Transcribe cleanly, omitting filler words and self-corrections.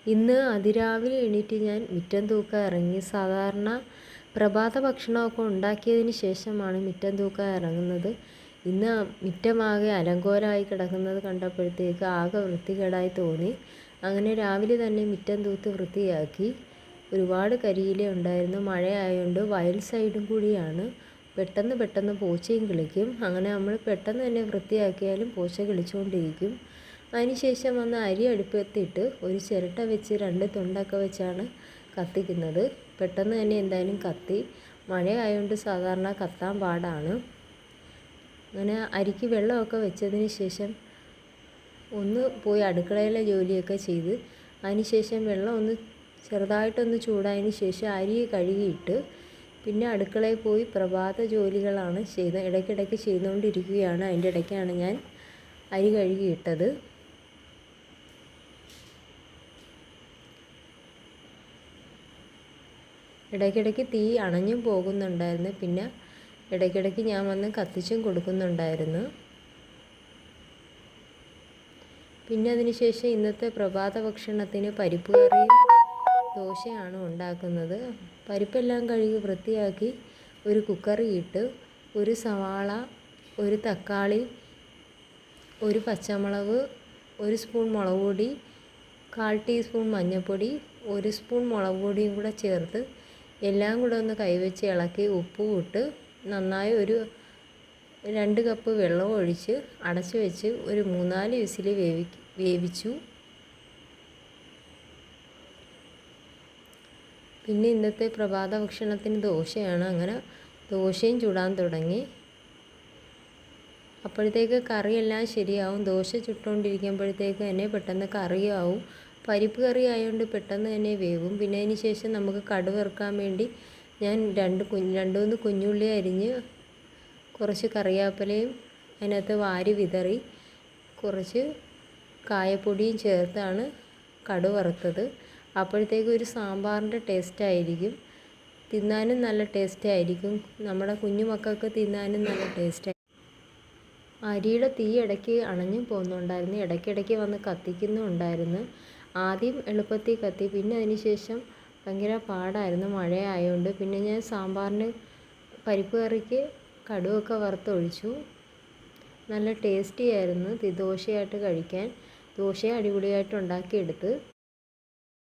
ഇന്ന് അതിരാവിലെ എണീറ്റ് ഞാൻ മുറ്റം തൂക്കാൻ ഇറങ്ങി. സാധാരണ പ്രഭാത ഭക്ഷണമൊക്കെ ഉണ്ടാക്കിയതിന് ശേഷമാണ് മുറ്റം തൂക്കാൻ ഇറങ്ങുന്നത്. ഇന്ന് മുറ്റമാകെ അലങ്കോലമായി കിടക്കുന്നത് കണ്ടപ്പോഴത്തേക്ക് ആകെ വൃത്തികേടായി തോന്നി. അങ്ങനെ രാവിലെ തന്നെ മുറ്റം തൂത്ത് വൃത്തിയാക്കി. ഒരുപാട് കരിയില ഉണ്ടായിരുന്നു. മഴയായതുകൊണ്ട് വയൽ സൈഡും കൂടിയാണ്. പെട്ടെന്ന് പൂച്ചയും കിളിക്കും. അങ്ങനെ നമ്മൾ പെട്ടെന്ന് തന്നെ വൃത്തിയാക്കിയാലും പൂച്ച കിളിച്ചുകൊണ്ടിരിക്കും. അതിനുശേഷം വന്ന് അരി അടുപ്പത്തിട്ട് ഒരു ചിരട്ട വെച്ച് 2 തുണ്ടൊക്കെ വെച്ചാണ് കത്തിക്കുന്നത്. പെട്ടെന്ന് തന്നെ എന്തായാലും കത്തി. മഴയായതുകൊണ്ട് സാധാരണ കത്താൻ പാടാണ്. അങ്ങനെ അരിക്ക് വെള്ളമൊക്കെ വെച്ചതിന് ശേഷം ഒന്ന് പോയി അടുക്കളയിലെ ജോലിയൊക്കെ ചെയ്ത് അതിനുശേഷം വെള്ളം ഒന്ന് ചെറുതായിട്ടൊന്ന് ചൂടായതിന് ശേഷം അരി കഴുകിയിട്ട് പിന്നെ അടുക്കളയിൽ പോയി പ്രഭാത ജോലികളാണ് ഇടയ്ക്കിടയ്ക്ക് ചെയ്തുകൊണ്ടിരിക്കുകയാണ്. അതിൻ്റെ ഇടയ്ക്കാണ് ഞാൻ അരി കഴുകിയിട്ടത്. ഇടയ്ക്കിടയ്ക്ക് തീ അണഞ്ഞും പോകുന്നുണ്ടായിരുന്നു. പിന്നെ ഇടയ്ക്കിടയ്ക്ക് ഞാൻ വന്ന് കത്തിച്ചും കൊടുക്കുന്നുണ്ടായിരുന്നു. പിന്നെ അതിനുശേഷം ഇന്നത്തെ പ്രഭാത ഭക്ഷണത്തിന് പരിപ്പ് കറിയും ദോശയാണ് ഉണ്ടാക്കുന്നത്. പരിപ്പെല്ലാം കഴുകി വൃത്തിയാക്കി ഒരു കുക്കറിയിട്ട് ഒരു സവാള, ഒരു തക്കാളി, ഒരു പച്ചമുളക്, 1 സ്പൂൺ മുളക് പൊടി, 1/4 ടീസ്പൂൺ മഞ്ഞൾപ്പൊടി, 1 സ്പൂൺ മുളക് പൊടിയും കൂടെ ചേർത്ത് എല്ലാം കൂടെ ഒന്ന് കൈവച്ച് ഇളക്കി ഉപ്പും ഇട്ട് നന്നായി ഒരു 2 കപ്പ് വെള്ളം ഒഴിച്ച് അടച്ചു വെച്ച് ഒരു 3-4 വിസിൽ വേവിച്ചു. പിന്നെ ഇന്നത്തെ പ്രഭാത ഭക്ഷണത്തിന് ദോശയാണ്. അങ്ങനെ ദോശയും ചുടാൻ തുടങ്ങി. അപ്പോഴത്തേക്ക് കറിയെല്ലാം ശരിയാവും. ദോശ ചുട്ടുകൊണ്ടിരിക്കുമ്പോഴത്തേക്ക് തന്നെ പെട്ടെന്ന് കറിയാവും. പരിപ്പ് കറി ആയതുകൊണ്ട് പെട്ടെന്ന് തന്നെ വേവും. പിന്നെ അതിന് ശേഷം നമുക്ക് കടുക് വറുക്കാൻ വേണ്ടി ഞാൻ 2-3 കുഞ്ഞുള്ളി അരിഞ്ഞ് കുറച്ച് കറിവേപ്പിലയും അതിനകത്ത് വാരി വിതറി കുറച്ച് കായപ്പൊടിയും ചേർത്താണ് കടുക് വറുത്തത്. അപ്പോഴത്തേക്കും ഒരു സാമ്പാറിൻ്റെ ടേസ്റ്റായിരിക്കും. തിന്നാനും നല്ല ടേസ്റ്റായിരിക്കും. നമ്മുടെ കുഞ്ഞു മക്കൾക്ക് തിന്നാനും നല്ല ടേസ്റ്റായി. അരിയുടെ തീ ഇടയ്ക്ക് അണഞ്ഞു പോകുന്നുണ്ടായിരുന്നു. ഇടയ്ക്കിടയ്ക്ക് വന്ന് കത്തിക്കുന്നുണ്ടായിരുന്നു. ആദ്യം എളുപ്പത്തിൽ കത്തി. പിന്നെ അതിന് ശേഷം ഭയങ്കര പാടായിരുന്നു മഴയായതുകൊണ്ട്. പിന്നെ ഞാൻ സാമ്പാറിന് പരിപ്പ് കറിക്ക് കടുകൊക്കെ വറുത്തൊഴിച്ചു. നല്ല ടേസ്റ്റി ആയിരുന്നു ദോശയായിട്ട് കഴിക്കാൻ. ദോശ അടിപൊളിയായിട്ട് ഉണ്ടാക്കിയെടുത്ത്.